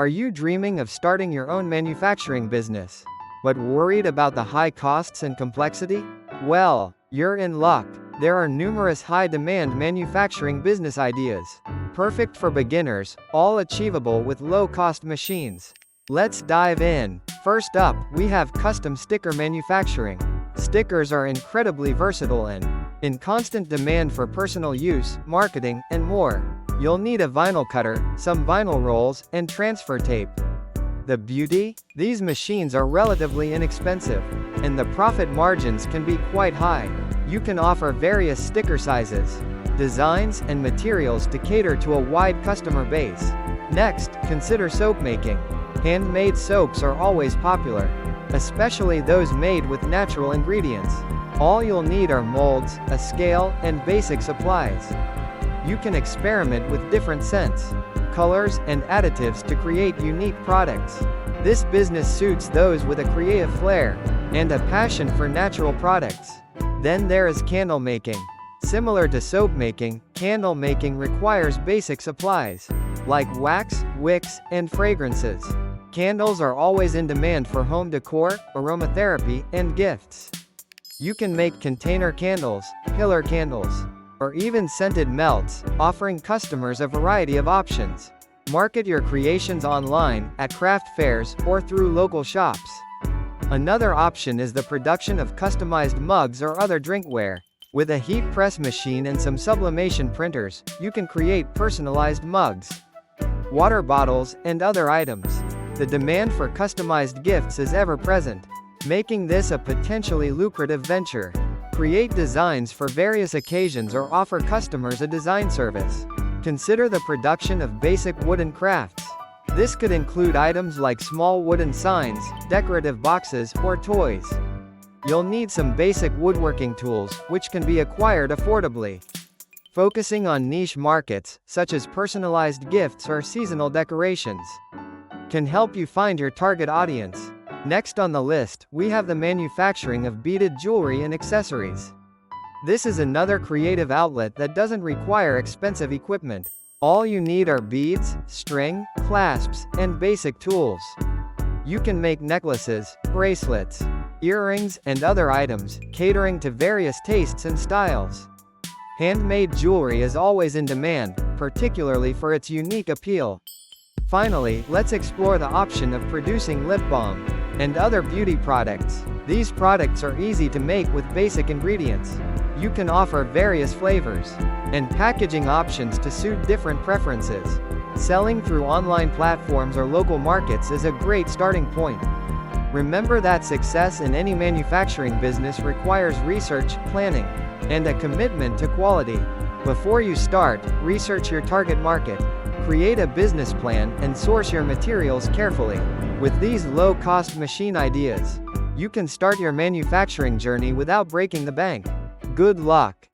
Are you dreaming of starting your own manufacturing business, but worried about the high costs and complexity? Well, you're in luck. There are numerous high-demand manufacturing business ideas, perfect for beginners, all achievable with low-cost machines. Let's dive in. First up, we have custom sticker manufacturing. Stickers are incredibly versatile and in constant demand for personal use, marketing, and more. You'll need a vinyl cutter, some vinyl rolls, and transfer tape. The beauty? These machines are relatively inexpensive, and the profit margins can be quite high. You can offer various sticker sizes, designs, and materials to cater to a wide customer base. Next, consider soap making. Handmade soaps are always popular, especially those made with natural ingredients. All you'll need are molds, a scale, and basic supplies. You can experiment with different scents, colors, and additives to create unique products. This business suits those with a creative flair and a passion for natural products. Then there is candle making. Similar to soap making, candle making requires basic supplies, like wax, wicks, and fragrances. Candles are always in demand for home decor, aromatherapy, and gifts. You can make container candles, pillar candles, or even scented melts, offering customers a variety of options. Market your creations online, at craft fairs, or through local shops. Another option is the production of customized mugs or other drinkware. With a heat press machine and some sublimation printers, you can create personalized mugs, water bottles, and other items. The demand for customized gifts is ever present, making this a potentially lucrative venture. Create designs for various occasions or offer customers a design service. Consider the production of basic wooden crafts. This could include items like small wooden signs, decorative boxes, or toys. You'll need some basic woodworking tools, which can be acquired affordably. Focusing on niche markets, such as personalized gifts or seasonal decorations, can help you find your target audience. Next on the list, we have the manufacturing of beaded jewelry and accessories. This is another creative outlet that doesn't require expensive equipment. All you need are beads, string, clasps, and basic tools. You can make necklaces, bracelets, earrings, and other items, catering to various tastes and styles. Handmade jewelry is always in demand, particularly for its unique appeal. Finally, let's explore the option of producing lip balm and other beauty products. These products are easy to make with basic ingredients. You can offer various flavors and packaging options to suit different preferences. Selling through online platforms or local markets is a great starting point. Remember that success in any manufacturing business requires research, planning, and a commitment to quality. Before you start, research your target market, create a business plan, and source your materials carefully. With these low-cost machine ideas, you can start your manufacturing journey without breaking the bank. Good luck!